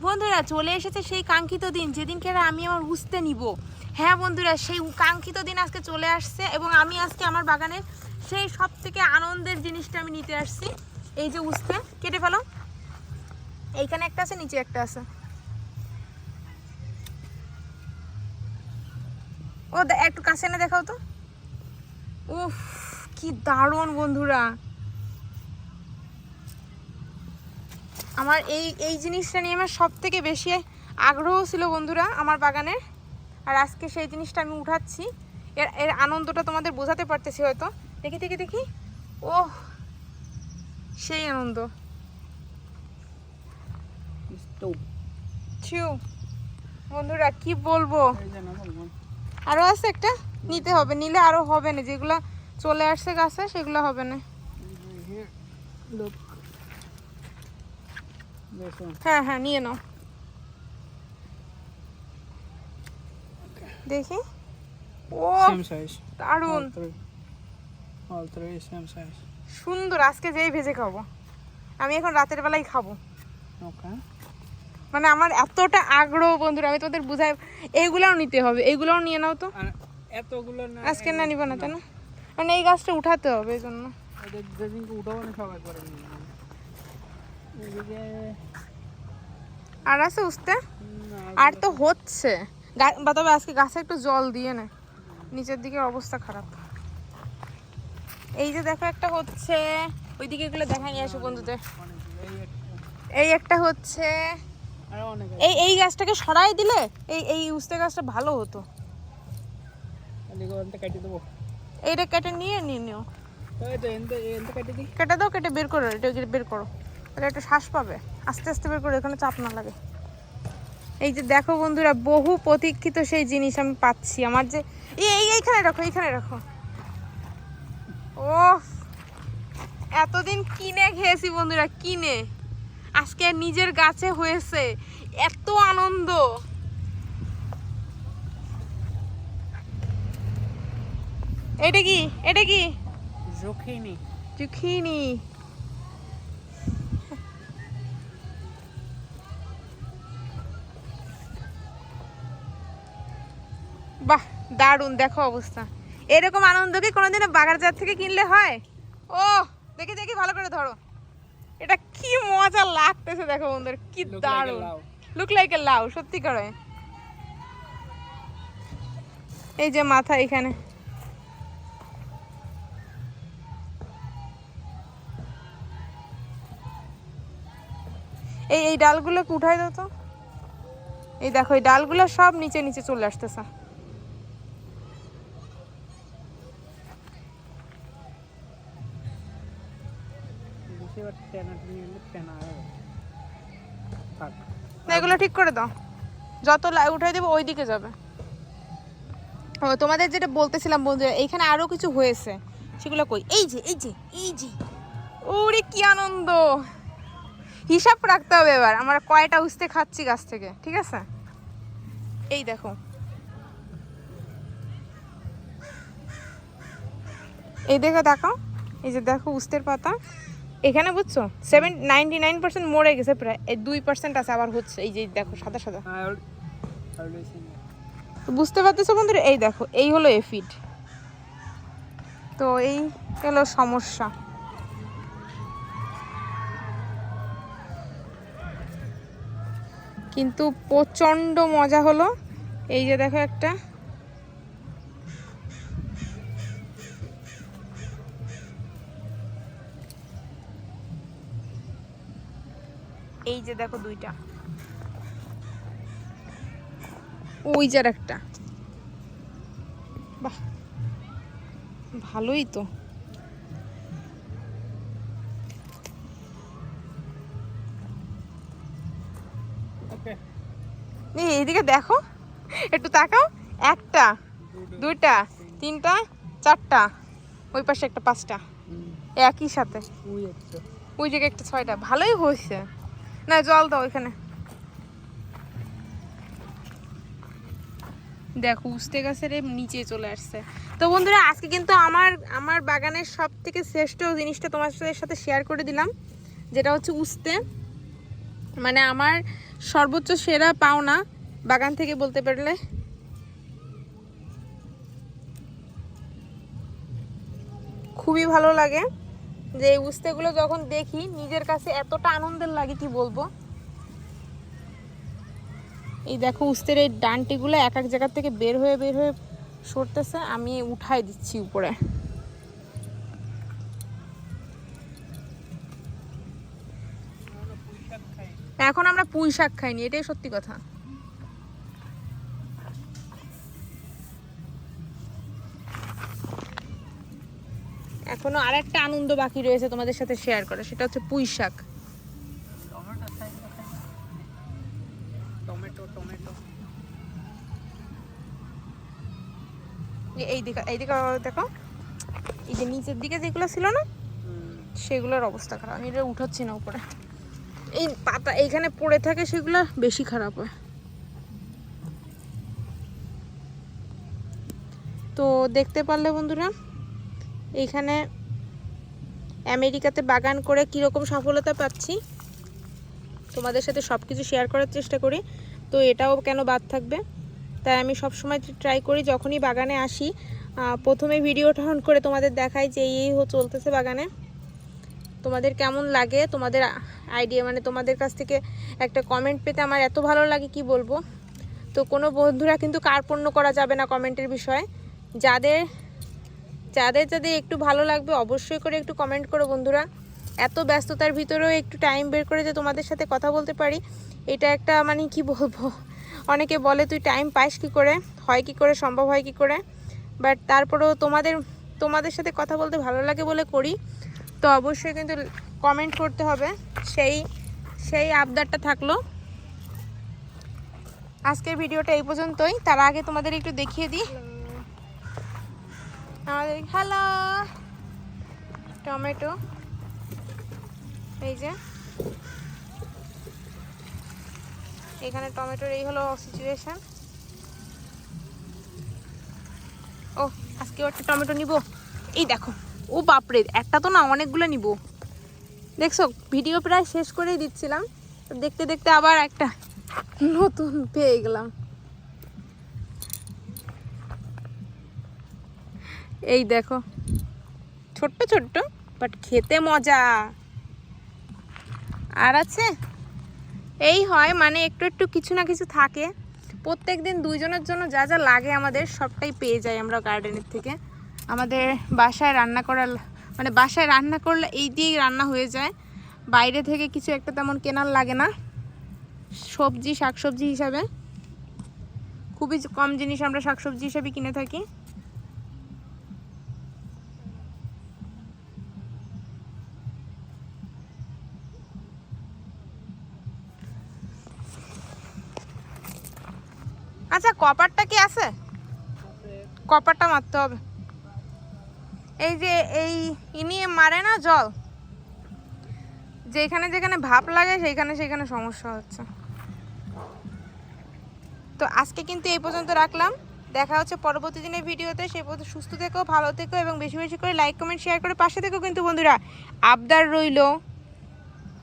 বন্ধুরা চলে এসেছে সেই কাঙ্ক্ষিত দিন, যেদিনকে আমি আমার উস্তে নিব। হ্যাঁ বন্ধুরা, সেই কাঙ্ক্ষিত দিন আজকে চলে আসছে এবং আমি আজকে আমার বাগানের সেই সব থেকে আনন্দের জিনিসটা আমি নিতে আসছি। এই যে উস্তে কেটে ফেলো, এইখানে একটা আছে, নিচে একটা আছে। ও একটু কাছে এনে দেখাও তো। উফ কি দারুণ বন্ধুরা, আমার এই জিনিসটা নিয়ে আমার সব থেকে বেশি আগ্রহ ছিল বন্ধুরা আমার বাগানের। আর আজকে সেই জিনিসটা আমি উঠাচ্ছি, এর আনন্দটা তোমাদের বোঝাতে পারতেছি হয়তো। দেখি দেখি দেখি, ওহ সেই আনন্দ। বন্ধুরা কি বলবো, আরো আছে একটা, নিতে হবে, নিলে আরো হবে না, যেগুলা চলে আসছে গাছে সেগুলো হবে না। হ্যাঁ হ্যাঁ নিয়ে নাও, দেখি। ও দারুন সুন্দর, আজকে যেই ভেজে খাবো, আমি এখন রাতের বেলায় খাবো। মানে আমার এতটা আগ্রহ বন্ধুরা, আমি তোদের বুঝাই। এইগুলাও নিতে হবে, এইগুলাও নিয়ে নাও তো। এতগুলো না আজকে না নিব না, তাই না? মানে এই গাছটা উঠাতে হবে, এই জন্য। আর আছে উস্তে, আর তো হচ্ছে, তবে আজকে গাছে একটু জল দিয়ে না, নিচের দিকের অবস্থা খারাপ। এই যে দেখো একটা হচ্ছে, ওইদিকে এগুলো দেখাই নিয়ে আসো বন্ধুদের। এই একটা হচ্ছে, এই গাছটাকে সরাই দিলে এই উস্তে গাছটা ভালো হতো। এইটা কেটে নিয়ে নিও, কেটে দাও, কেটে বের করো, এটা বের করো, তাহলে একটু শ্বাস পাবে। আস্তে আস্তে বের করো, এখানে চাপ না লাগে। এই যে দেখো বন্ধুরা, বহু প্রতীক্ষিত সেই জিনিস আমি পাচ্ছি। আমার যে এইখানে রাখো, এইখানে রাখো। ও এতদিন কিনে খেয়েছি বন্ধুরা, কিনে, আজকে নিজের গাছে হয়েছে, এত আনন্দ। এটা কি, এটা কি? জুকিনি। জুকিনি। বাহ দারুন, দেখো অবস্থা। এরকম আনন্দ কি কোনোদিনও বাজার থেকে কিনলে হয়? ও দেখি দেখি, ভালো করে ধরো, এটা কি মজা লাগতেছে দেখো বন্ধুরা, কি দারুন। লুক লাইক এ লাউ, সত্যি করে। এই যে মাথা এখানে, এই ডালগুলোকে উঠাই দাও তো। এই দেখো, এই ডালগুলো সব নিচে নিচে চলে আসতেছে। এগুলো ঠিক করে দাও, যত উঠাই দেবো ওই দিকে যাবে। ও তোমাদের যেটা বলতেছিলাম বন্ধুরা, এইখানে আরো কিছু হয়েছে, সেগুলো কই? এই যে এই যে এই যে, ওরে কি আনন্দ। হিসাব রাখতে হবে এবার আমরা কয়টা উস্তে খাচ্ছি গাছ থেকে, ঠিক আছে? এই দেখো, এই দেখো, দেখাও, এই যে দেখো উস্তের পাতা এখানে, বুঝছো? 99% মরে গেছে, প্রায় 2% আছে আবার হচ্ছে। এই যে দেখো সাদা সাদা, বুঝতে পারতেছো বন্ধুরা? এই দেখো, এই হলো এফিড। তো এই হলো সমস্যা। কিন্তু প্রচন্ড মজা হলো। এই যে দেখো একটা, এই যে দেখো দুইটা, ওই যে একটা। বাহ ভালোই তো। এইদিকে দেখো, একটু তাকাও, একটা, দুইটা, তিনটা, চারটা, ওই পাশে একটা, পাঁচটা একই সাথে, ওই জায়গায় একটা, ছয়টা। ভালোই হয়েছে না, জল দাও এখানে। দেখো উস্তে গাছের নিচে চলে আসছে। তো বন্ধুরা আজকে কিন্তু আমার বাগানের সব থেকে শ্রেষ্ঠ জিনিসটা তোমাদের সাথে শেয়ার করে দিলাম, যেটা হচ্ছে উস্তে। মানে আমার সর্বোচ্চ সেরা পাওনা বাগান থেকে বলতে পারলে। খুবই ভালো লাগে যে এই উস্তেগুলো যখন দেখি নিজের কাছে এতটা আনন্দের লাগে কি বলবো। এই দেখো উস্তের এই ডান্টিগুলো এক এক জায়গা থেকে বের হয়ে সরতেছে, আমি উঠাই দিচ্ছি উপরে। এখন আমরা পুঁই শাক খাইনি, এটাই সত্যি কথা। এখনো আরেকটা আনন্দ বাকি রয়েছে তোমাদের সাথে শেয়ার করা, সেটা হচ্ছে পুঁই শাক। টমেটো টমেটো এই দিকে দেখো, এই যে নিচের দিকে যেগুলো ছিল না সেগুলোর অবস্থা খারাপ। আমি এটা উঠাচ্ছি না উপরে, এই পাতা এইখানে পড়ে থাকে সেগুলো বেশি খারাপ হয়। তো দেখতে পারলে বন্ধুরা, এইখানে আমেরিকাতে বাগান করে কীরকম সফলতা পাচ্ছি তোমাদের সাথে সব কিছু শেয়ার করার চেষ্টা করি। তো এটাও কেন বাদ থাকবে, তাই আমি সব সময় ট্রাই করি যখনই বাগানে আসি প্রথমে ভিডিওটা অন করে তোমাদের দেখাই যে এই চলতেছে বাগানে, তোমাদের কেমন লাগে, তোমাদের আইডিয়া মানে তোমাদের কাছ থেকে একটা কমেন্ট পেতে আমার এত ভালো লাগে কি বলবো। তো কোনো বন্ধুরা কিন্তু কার্পণ্য করা যাবে না কমেন্টের বিষয়ে। যাদের যাদের যাদের একটু ভালো লাগবে অবশ্যই করে একটু কমেন্ট করো বন্ধুরা। এত ব্যস্ততার ভিতরেও একটু টাইম বের করে যে তোমাদের সাথে কথা বলতে পারি, এটা একটা মানে কি বলবো, অনেকে বলে তুই টাইম পাস কি করে, হয় কি করে, সম্ভব হয় কি করে, বাট তারপরেও তোমাদের সাথে কথা বলতে ভালো লাগে বলে করি। তো অবশ্যই কিন্তু কমেন্ট করতে হবে, সেই আবদারটা থাকলো। আজকের ভিডিওটা এই পর্যন্তই। তার আগে তোমাদের একটু দেখিয়ে দিই আমাদের হ্যালো টমেটো। এই যে এখানে টমেটোর এই হলো সিচুয়েশন। ও আজকে একটা টমেটো নিব, এই দেখো, ও বাপরে একটা তো না অনেকগুলো নিব। দেখছো ভিডিও প্রায় শেষ করেই দিচ্ছিলাম, দেখতে দেখতে আবার একটা নতুন পেয়ে গেলাম। এই দেখো ছোট্ট ছোট্ট বাট খেতে মজা। আর আছে এই হয় মানে একটু একটু কিছু না কিছু থাকে, প্রত্যেক দিন দুইজনের জন্য যা যা লাগে আমাদের সবটাই পেয়ে যাই আমরা গার্ডেনের থেকে। আমাদের বাসায় রান্না করার মানে বাসায় রান্না করলে এই দিয়েই রান্না হয়ে যায়, বাইরে থেকে কিছু একটা তেমন কেনার লাগে না। সবজি শাকসবজি হিসাবে খুবই কম জিনিস আমরা শাকসবজি হিসাবে কিনে থাকি। আচ্ছা কপারটা কি আছে? কপারটা মারতে হবে। এই যে এই ইনি মারে না জল, যেখানে যেখানে ভাপ লাগে সেইখানে সমস্যা হচ্ছে। তো আজকে কিন্তু এই পর্যন্ত রাখলাম, দেখা হচ্ছে পরবর্তী দিনের ভিডিওতে। সেই পর্যন্ত সুস্থ থেকো, ভালো থেকো এবং বেশি বেশি করে লাইক কমেন্ট শেয়ার করে পাশে থেকো কিন্তু বন্ধুরা। আবদার রইলো